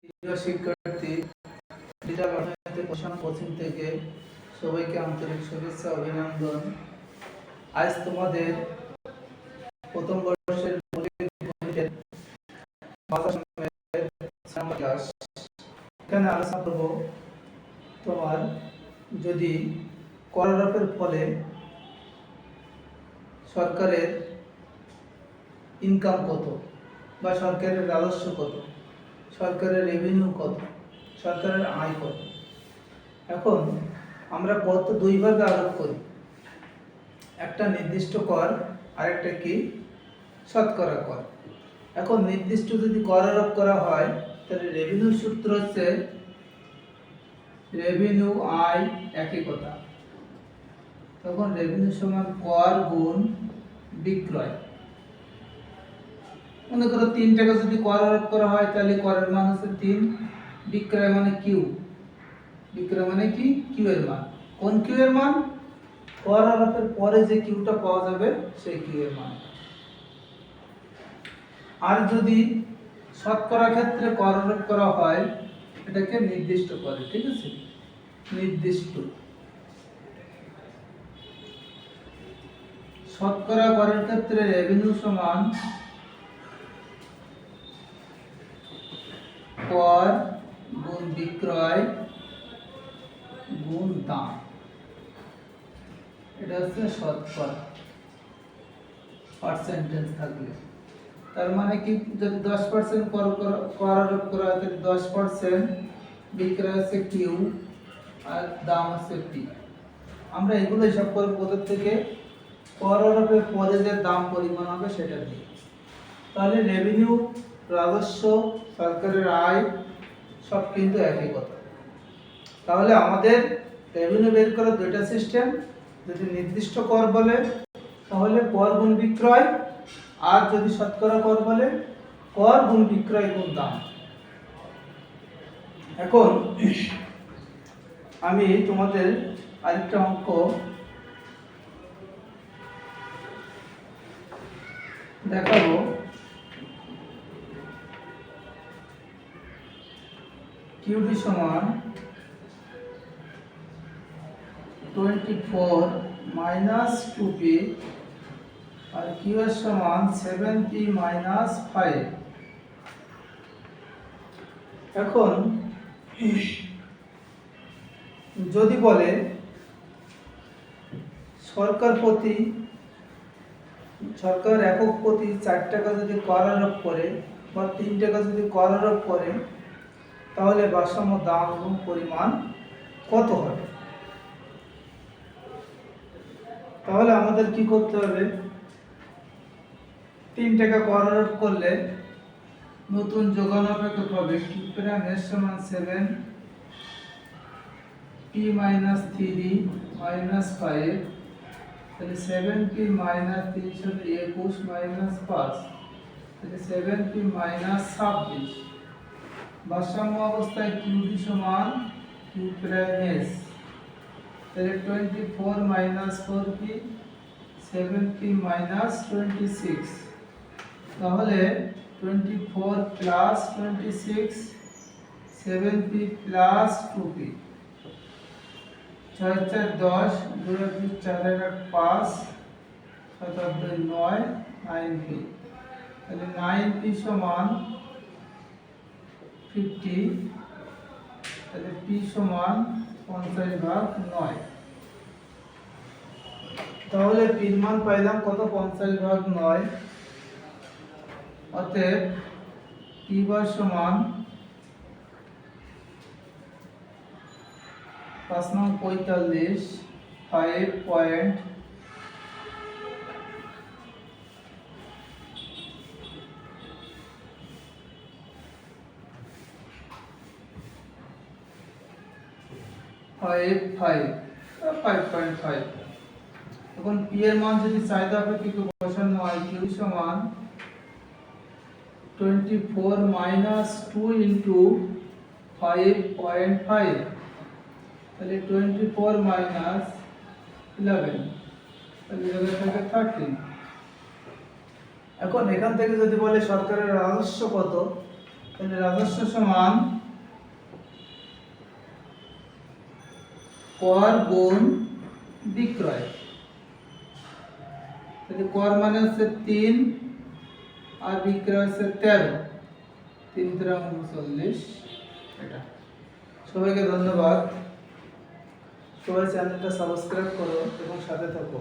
প্রিয় শিক্ষার্থী, ডিজিটাল অর্থনীতি প্রশাসন কোচিং থেকে সবাইকে আন্তরিক শুভেচ্ছা অভিনন্দন। আজ তোমাদের প্রথম বর্ষের মৌলিক গণিতের ক্লাস। এখানে আলোচনা করব তোমার যদি করারোপের ফলে সরকারের ইনকাম কত বা সরকারের রাজস্ব কত, সরকারের রেভিনিউ কত, সরকারের আয় কত। এখন আমরা কত দুই ভাগে আরোপ করি, একটা নির্দিষ্ট কর আর একটা কি শতকরা কর। এখন নির্দিষ্ট যদি কর আরোপ করা হয় তাহলে রেভিনিউ সূত্র হচ্ছে রেভিনিউ আয় একই কথা, তখন রেভিনিউ সমান কর গুণ বিক্রয়। মনে করো 3 টাকা যদি কর আরোপ করা হয় তাহলে করের মান হচ্ছে 3, বিক্রয় মানে কিউ, বিক্রয় মানে কি কিউ এর মান। কোন কিউ এর মান? কর আরোপের পরে যে কিউটা পাওয়া যাবে সেই কিউ এর মান। আর যদি শতকরা ক্ষেত্রে কর আরোপ করা হয় এটাকে নির্দিষ্ট করে, ঠিক আছে, নির্দিষ্ট। শতকরা করের ক্ষেত্রে রেভিনিউ সমান কর গুণ বিক্রয় গুণ দাম, এটা হচ্ছে শতকরা পার্সেন্টেজ থাকলে। তার মানে কি, যদি 10% কর আরোপ করা হয় তাহলে 10% বিক্রয় হচ্ছে কিউ আর দাম হচ্ছে পি। আমরা এগুলো হিসাব করে কোথা থেকে? কর আরোপের পরে যে দাম পরিমাণ হবে সেটা দিয়ে। তাহলে রেভিনিউ, রাজস্ব, সরকারের আয় সব কিন্তু একই কথা। তাহলে আমাদের রেভিনিউ বের করার দুইটা সিস্টেম। যদি নির্দিষ্ট কর বলে তাহলে কর গুণ বিক্রয়, আর যদি শতকরা কর বলে কর গুণ বিক্রয় গুণ দাম। এখন আমি তোমাদের আরেকটা অঙ্ক দেখাবো। কিউডি সমান 24 মাইনাস 2p আর কিউ এর সমান 7p মাইনাস 5। এখন যদি বলে সরকার একক প্রতি 4 টাকা যদি কর আরোপ করে বা 3 টাকা যদি কর আরোপ করে তাহলে ভারসাম্য দাম এবং পরিমাণ কত হবে? তাহলে আমাদের কি করতে হবে? 3 টাকা কর আরোপ করলে নতুন যোগান অপেক্ষক হবে কিপ্রাম এর সমান 7 p মাইনাস 3 মাইনাস 5, তাহলে 7p মাইনাস 3 সাথে 21 মাইনাস 5, তাহলে 7p মাইনাস 26। ভারসাম্য অবস্থায় কিউডি সমান কিউ প্রাইম এস, তাহলে 24 মাইনাস 4p 7p মাইনাস 26। তাহলে 24 plus 26 7p plus 2p, 6 4 10 2 4 1 5 7 8 9 9p, তাহলে 9p সমান 50, তাহলে p সমান 50/9। তাহলে p এর মান পাইলাম কত? 50/9। অতএব p বার সমান 5 নং 45 5.5 এখন p এর মান যদি চাহিদা অপেক্ষিত বসানো হয়, q সমান 24 মাইনাস 2 ইনটু 5.5, তাহলে 24 মাইনাস 11, তাহলে জায়গা থেকে 13। এখন এখান থেকে যদি বলে সরকারের রাজস্ব কত, তাহলে রাজস্ব সমান কর গুণ বিক্রয়। তাহলে কর মানে হচ্ছে 3 আর বিক্রয় হচ্ছে 13, 3 × 39 এটা। সবাইকে ধন্যবাদ। সবাই চ্যানেলটা সাবস্ক্রাইব করো এবং সাথে থাকো।